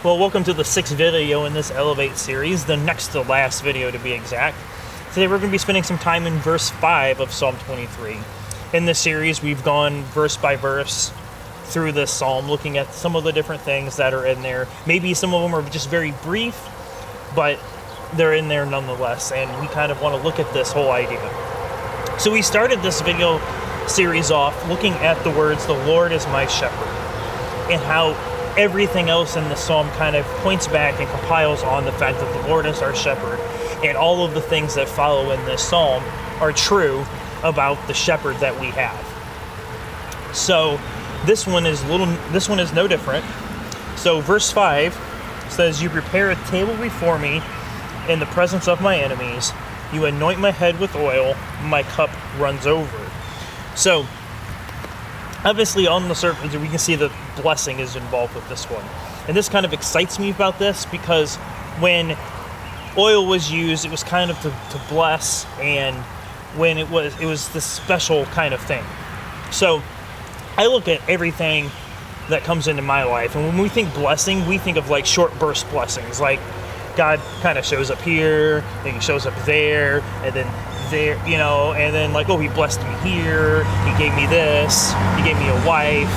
Well, welcome to the sixth video in this Elevate series, the next to last video to be exact. Today we're going to be spending some time in verse 5 of Psalm 23. In this series, we've gone verse by verse through this psalm, looking at some of the different things that are in there. Maybe some of them are just very brief, but they're in there nonetheless, and we kind of want to look at this whole idea. So we started this video series off looking at the words, "The Lord is my shepherd," and how everything else in the psalm kind of points back and compiles on the fact that the Lord is our shepherd, and all of the things that follow in this psalm are true about the shepherd that we have. So this one is no different. So verse 5 says, "You prepare a table before me in the presence of my enemies. You anoint my head with oil, my cup runs over." So obviously on the surface we can see the blessing is involved with this one. And this kind of excites me about this because when oil was used, it was kind of to bless, and when it was this special kind of thing. So I look at everything that comes into my life, and when we think blessing, we think of like short burst blessings, like God kind of shows up here, then he shows up there, and then there, and then like, oh, he blessed me here, he gave me this, he gave me a wife,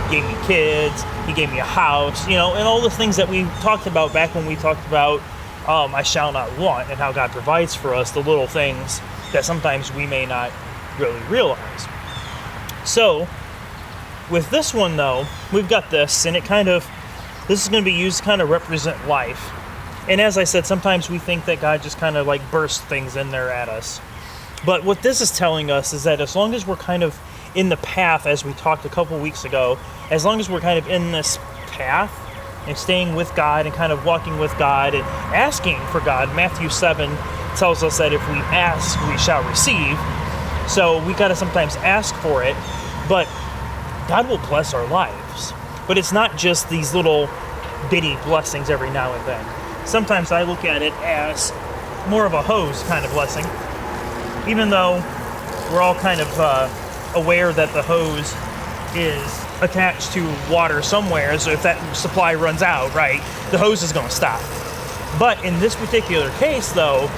he gave me kids, he gave me a house, and all the things that we talked about back when we talked about I shall not want, and how God provides for us the little things that sometimes we may not really realize. So with this one though, we've got this, and this is going to be used to kind of represent life. And as I said, sometimes we think that God just kind of like bursts things in there at us. But what this is telling us is that as long as we're kind of in the path, as we talked a couple weeks ago, as long as we're kind of in this path and staying with God and kind of walking with God and asking for God, Matthew 7 tells us that if we ask, we shall receive. So we got to sometimes ask for it, but God will bless our lives. But it's not just these little bitty blessings every now and then. Sometimes I look at it as more of a hose kind of blessing, even though we're all kind of aware that the hose is attached to water somewhere, so if that supply runs out, right, the hose is going to stop. But in this particular case, though,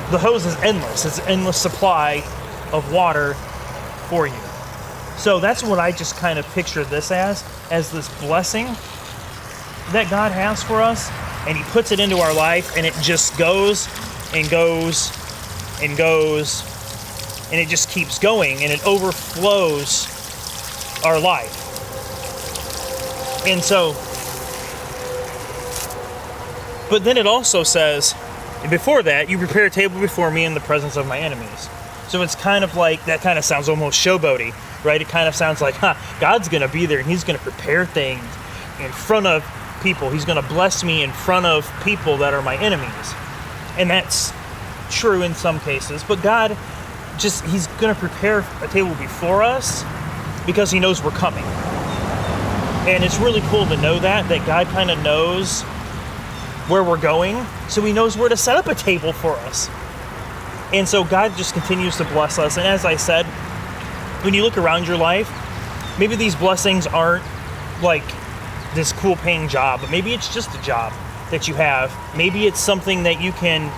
the hose is endless. It's an endless supply of water for you. So that's what I just kind of picture this as this blessing that God has for us, and he puts it into our life, and it just goes and goes and goes, and it just keeps going, and it overflows our life. And so, but then it also says, and before that, "You prepare a table before me in the presence of my enemies." So it's kind of like, that kind of sounds almost showboaty, right? It kind of sounds like, God's going to be there, and he's going to prepare things in front of people. He's going to bless me in front of people that are my enemies. And that's true in some cases, but God he's going to prepare a table before us because he knows we're coming. And it's really cool to know that God kind of knows where we're going, so he knows where to set up a table for us. And so God just continues to bless us. And as I said, when you look around your life, maybe these blessings aren't like this cool paying job, but maybe it's just a job that you have. Maybe it's something that you can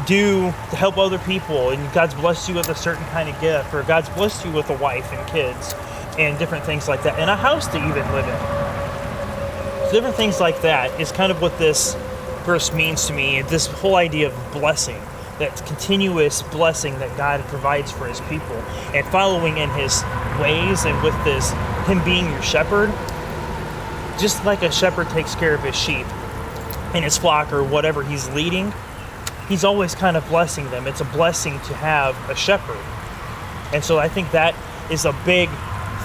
do to help other people, and God's blessed you with a certain kind of gift, or God's blessed you with a wife and kids and different things like that, and a house to even live in. So different things like that is kind of what this verse means to me, this whole idea of blessing, that continuous blessing that God provides for his people, and following in his ways, and with him being your shepherd. Just like a shepherd takes care of his sheep and his flock, or whatever he's leading, he's always kind of blessing them. It's a blessing to have a shepherd. And so I think that is a big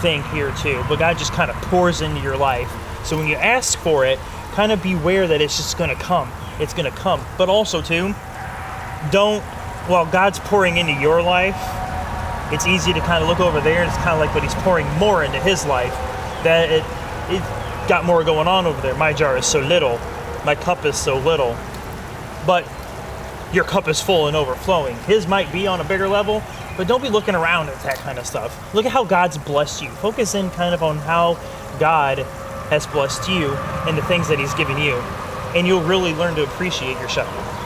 thing here too. But God just kind of pours into your life. So when you ask for it, kind of beware that it's just going to come. It's going to come. But also too, while God's pouring into your life, it's easy to kind of look over there, and it's kind of like, but he's pouring more into his life, that it got more going on over there. My jar is so little, my cup is so little, but your cup is full and overflowing. His might be on a bigger level, but don't be looking around at that kind of stuff. Look at how God's blessed you. Focus in kind of on how God has blessed you and the things that he's given you, and you'll really learn to appreciate your shepherd.